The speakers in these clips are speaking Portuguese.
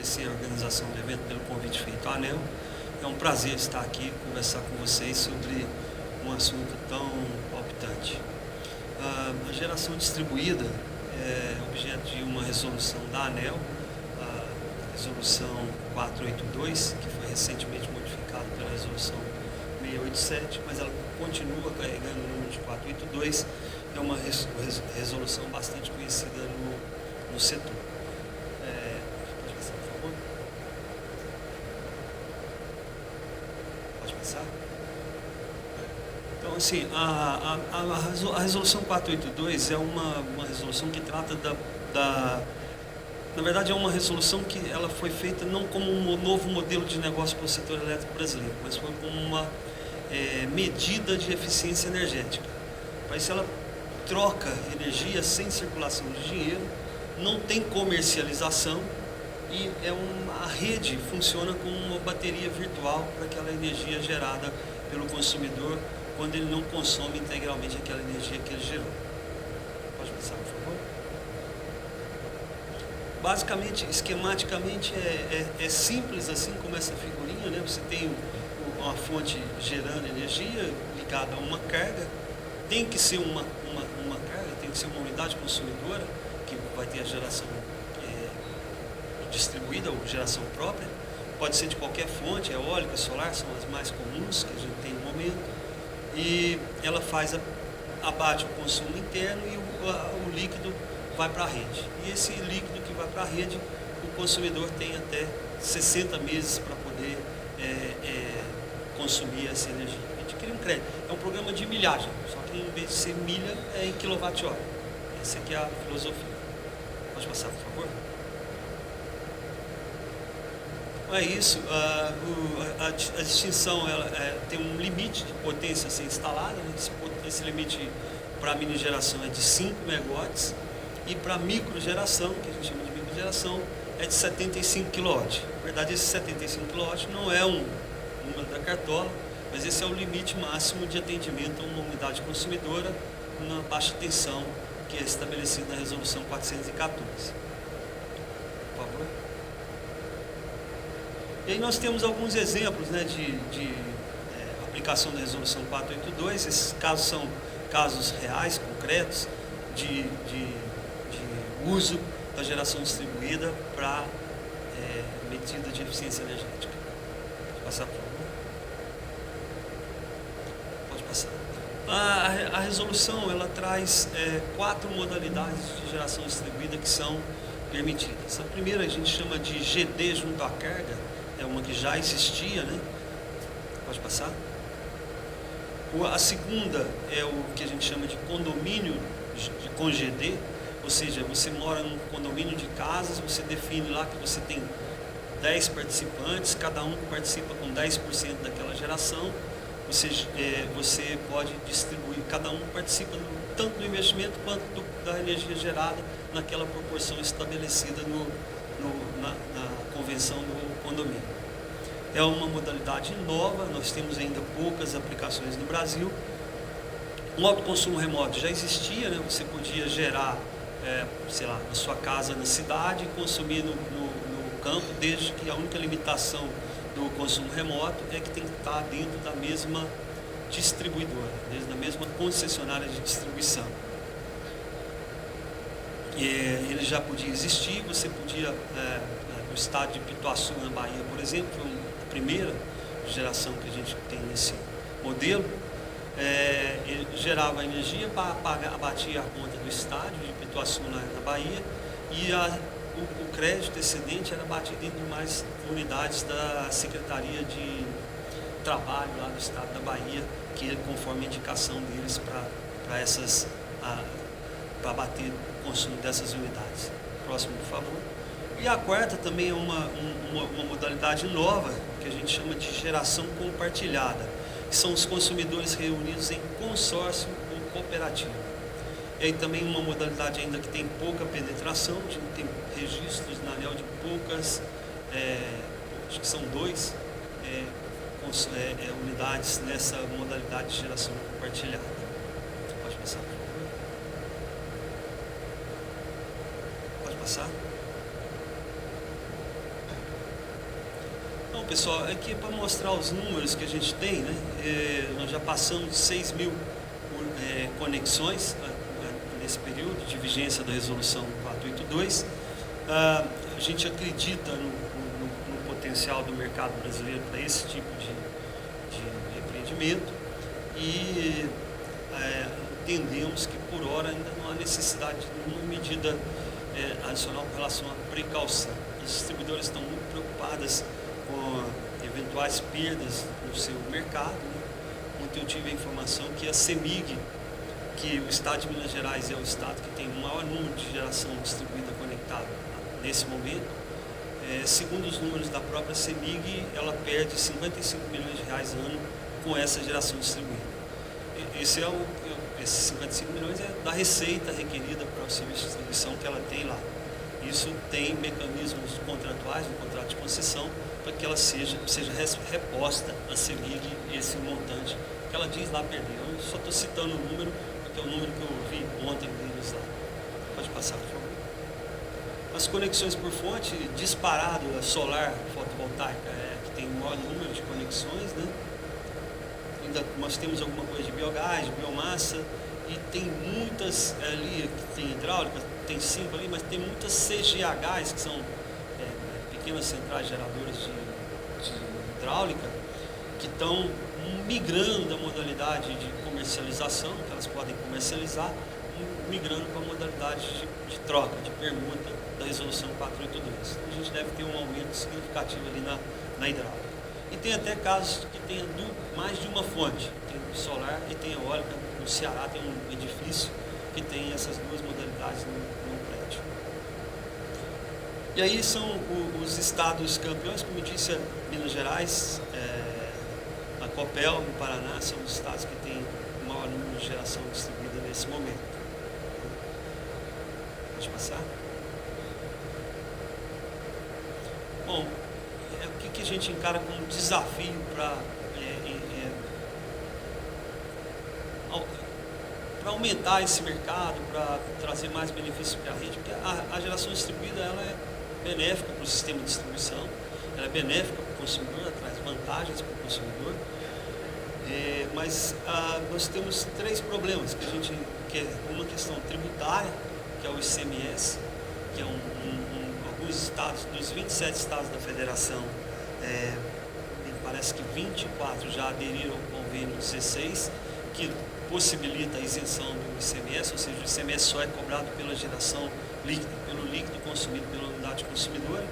agradecer a organização do evento pelo convite feito à ANEEL. É um prazer estar aqui e conversar com vocês sobre um assunto tão palpitante. A geração distribuída é objeto de uma resolução da ANEEL, a resolução 482, que foi recentemente modificada pela resolução 687, mas ela continua carregando o número de 482, é uma resolução bastante conhecida no setor. Pode passar, por favor? Pode passar? Então, assim, a resolução 482 é uma resolução que trata na verdade, é uma resolução que ela foi feita não como um novo modelo de negócio para o setor elétrico brasileiro, mas foi como uma medida de eficiência energética. Para isso, ela troca energia sem circulação de dinheiro, não tem comercialização e a rede funciona como uma bateria virtual para aquela energia gerada pelo consumidor quando ele não consome integralmente aquela energia que ele gerou. Pode passar, por favor? Basicamente, esquematicamente, é simples assim como essa figurinha, né? Você tem uma fonte gerando energia ligada a uma carga, tem que ser uma carga, tem que ser uma unidade consumidora, que vai ter a geração distribuída ou geração própria, pode ser de qualquer fonte, eólica, solar, são as mais comuns que a gente tem no momento, e ela abate o consumo interno e o líquido vai para a rede. E esse líquido que vai para a rede, o consumidor tem até 60 meses para poder consumir essa energia. A gente cria um crédito. É um programa de milhagem, só que em vez de ser milha, é em quilowatt-hora. Essa aqui é a filosofia. Pode passar, por favor? É isso. A distinção tem um limite de potência a ser instalada, né? Esse limite para mini geração é de 5 megawatts e para microgeração, que a gente chama de microgeração, é de 75 kW. Na verdade, esse 75 kW não é um número da cartola, mas esse é o limite máximo de atendimento a uma unidade consumidora na baixa tensão, que é estabelecido na resolução 414. Por favor. E aí nós temos alguns exemplos, né, de aplicação da resolução 482. Esses casos são casos reais, concretos, de uso da geração distribuída para medida de eficiência energética. Pode passar, por favor? Pode passar. A resolução ela traz 4 modalidades de geração distribuída que são permitidas. A primeira a gente chama de GD junto à carga, é uma que já existia, né? Pode passar. A segunda é o que a gente chama de condomínio com GD, ou seja, você mora num condomínio de casas, você define lá que você tem 10 participantes, cada um participa com 10% daquela geração, você pode distribuir, cada um participa tanto do investimento quanto da energia gerada naquela proporção estabelecida na convenção do condomínio. É uma modalidade nova, nós temos ainda poucas aplicações no Brasil. O autoconsumo remoto já existia, né? Você podia gerar, sei lá, na sua casa, na cidade, e consumir no campo, desde que a única limitação do consumo remoto é que tem que estar dentro da mesma distribuidora, desde a mesma concessionária de distribuição. Ele já podia existir, você podia, no estado de Pituaçu, na Bahia, por exemplo, foi a primeira geração que a gente tem nesse modelo. Ele gerava energia para abatia a conta do estádio de Pituaçu na Bahia, e o crédito excedente era batido dentro de mais unidades da Secretaria de Trabalho lá do estado da Bahia, que conforme a indicação deles para bater o consumo dessas unidades. Próximo, por favor. E a quarta também é uma modalidade nova, que a gente chama de geração compartilhada, que são os consumidores reunidos em consórcio ou cooperativa. E aí também uma modalidade ainda que tem pouca penetração, a gente tem registros na ANEEL de poucas, acho que são 2 unidades nessa modalidade de geração compartilhada. Pode passar, por favor. Pode passar. pessoal, aqui para mostrar os números que a gente tem, né? Nós já passamos de 6 mil conexões nesse período de vigência da resolução 482. A gente acredita no potencial do mercado brasileiro para esse tipo de empreendimento e entendemos que por hora ainda não há necessidade de nenhuma medida adicional com relação à precaução. As distribuidoras estão muito preocupadas com eventuais perdas no seu mercado, né? Ontem eu tive a informação que a CEMIG, que o estado de Minas Gerais é o estado que tem o maior número de geração distribuída conectada nesse momento, segundo os números da própria CEMIG, ela perde 55 milhões de reais ano com essa geração distribuída. Esses 55 milhões é da receita requerida para o serviço de distribuição que ela tem lá. Isso tem mecanismos contratuais, no contrato de concessão, para que ela seja reposta a CEMIG esse montante que ela diz lá perder. Eu só estou citando o número, porque é o número que eu vi ontem deles lá. Pode passar, por favor. As conexões por fonte, disparado, a solar fotovoltaica, que tem o maior número de conexões, né? Ainda nós temos alguma coisa de biogás, de biomassa, e tem muitas ali, tem hidráulica, tem 5 ali, mas tem muitas CGHs, que são pequenas centrais geradoras de hidráulica, que estão migrando da modalidade de comercialização, que elas podem comercializar, migrando para a modalidade de troca, de permuta da resolução 482. Então, a gente deve ter um aumento significativo ali na hidráulica. E tem até casos que tem mais de uma fonte, tem solar e tem eólica. No Ceará tem um edifício que tem essas duas modalidades no prédio. E aí são os estados campeões, como eu disse, Minas Gerais, a Copel, no Paraná, são os estados que têm o maior número de geração distribuída nesse momento. Pode passar? Bom, o que a gente encara como desafio para aumentar esse mercado, para trazer mais benefícios para a rede, porque a geração distribuída ela é benéfica para o sistema de distribuição, ela é benéfica para o consumidor, ela traz vantagens para o consumidor, mas nós temos 3 problemas, que é uma questão tributária, que é o ICMS, que é alguns estados, dos 27 estados da federação, me parece que 24 já aderiram ao convênio 16, que possibilita a isenção do ICMS, ou seja, o ICMS só é cobrado pela geração líquida, pelo líquido consumido pela unidade consumidora,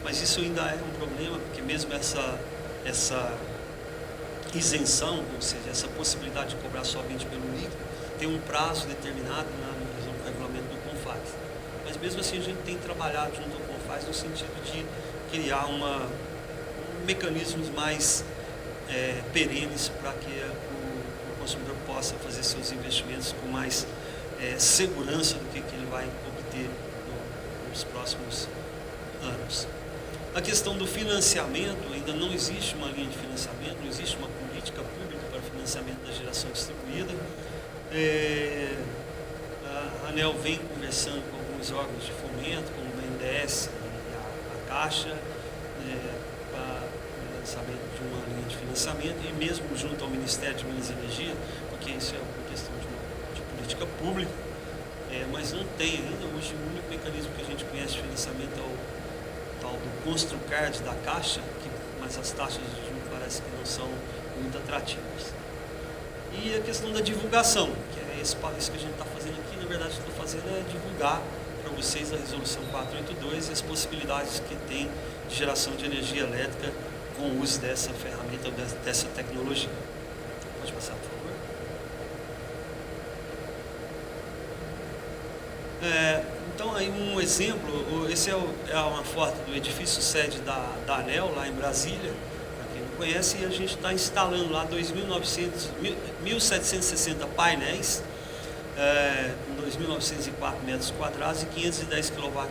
mas isso ainda é um problema, porque mesmo essa isenção, ou seja, essa possibilidade de cobrar somente pelo líquido, tem um prazo determinado no regulamento do CONFAS. Mas mesmo assim a gente tem trabalhado junto ao CONFAS no sentido de criar mecanismos mais perenes para que o consumidor possa fazer seus investimentos com mais segurança do que ele vai obter nos próximos anos. A questão do financiamento, ainda não existe uma linha de financiamento, não existe uma política pública para financiamento da geração distribuída. A ANEEL vem conversando com alguns órgãos de fomento, como o BNDES e a Caixa, para o lançamento de uma linha de financiamento, e mesmo junto ao Ministério de Minas e Energia, porque isso é uma questão de política pública, mas não tem ainda. Hoje o único mecanismo que a gente conhece de financiamento é o tal do Construcard da Caixa, mas as taxas de juros parece que não são muito atrativas. E a questão da divulgação, que é isso que a gente está fazendo aqui, na verdade o que estou fazendo é divulgar para vocês a resolução 482 e as possibilidades que tem de geração de energia elétrica com o uso dessa ferramenta, dessa tecnologia. Pode passar, por favor. Então, aí um exemplo, esse é uma foto do edifício sede da ANEEL, lá em Brasília, para quem não conhece, e a gente está instalando lá 1.760 painéis, com 2.904 metros quadrados e 510 kW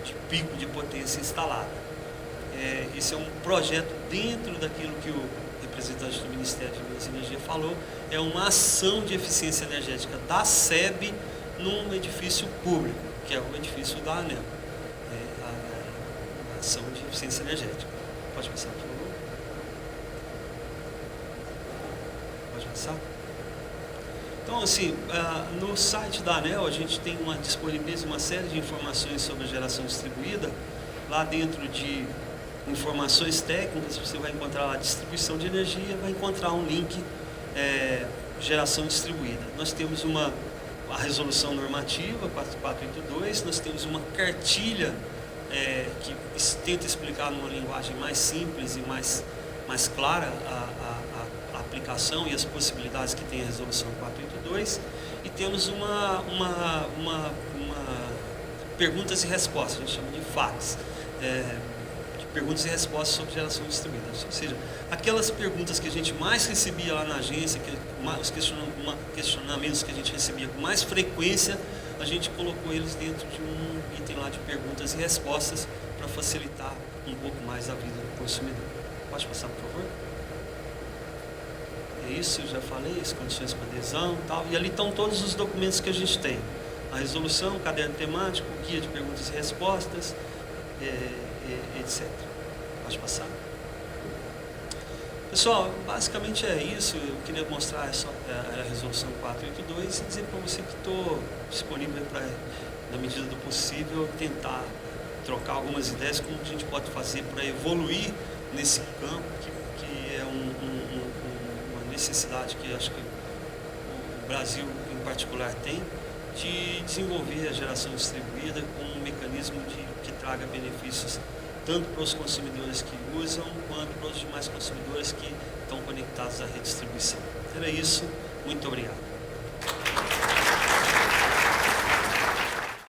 de pico de potência instalada. Esse é um projeto dentro daquilo que o representante do Ministério de Minas e Energia falou, é uma ação de eficiência energética da SEB num edifício público, que é o edifício da ANEEL, a ação de eficiência energética. Pode passar, por favor. Pode passar. Então, assim, no site da ANEEL a gente tem disponibiliza uma série de informações sobre geração distribuída. Lá dentro de informações técnicas, você vai encontrar lá distribuição de energia, vai encontrar um link geração distribuída. Nós temos a resolução normativa 4482, nós temos uma cartilha que tenta explicar numa linguagem mais simples e mais clara a aplicação e as possibilidades que tem a resolução 482, e temos uma perguntas e respostas, a gente chama de FAQs, de perguntas e respostas sobre geração distribuída, ou seja, aquelas perguntas que a gente mais recebia lá na agência, os questionamentos que a gente recebia com mais frequência, a gente colocou eles dentro de um item lá de perguntas e respostas para facilitar um pouco mais a vida do consumidor. Pode passar, por favor? É isso, eu já falei, as condições para adesão e tal. E ali estão todos os documentos que a gente tem. A resolução, o caderno temático, o guia de perguntas e respostas, etc. Pode passar. Pessoal, basicamente é isso. Eu queria mostrar a resolução 482 e dizer para você que estou disponível para, na medida do possível, tentar trocar algumas ideias como a gente pode fazer para evoluir nesse campo, que é uma necessidade que acho que o Brasil em particular tem, de desenvolver a geração distribuída como um mecanismo que traga benefícios tanto para os consumidores que usam, quanto para os demais consumidores que estão conectados à rede de distribuição. Era isso, muito obrigado.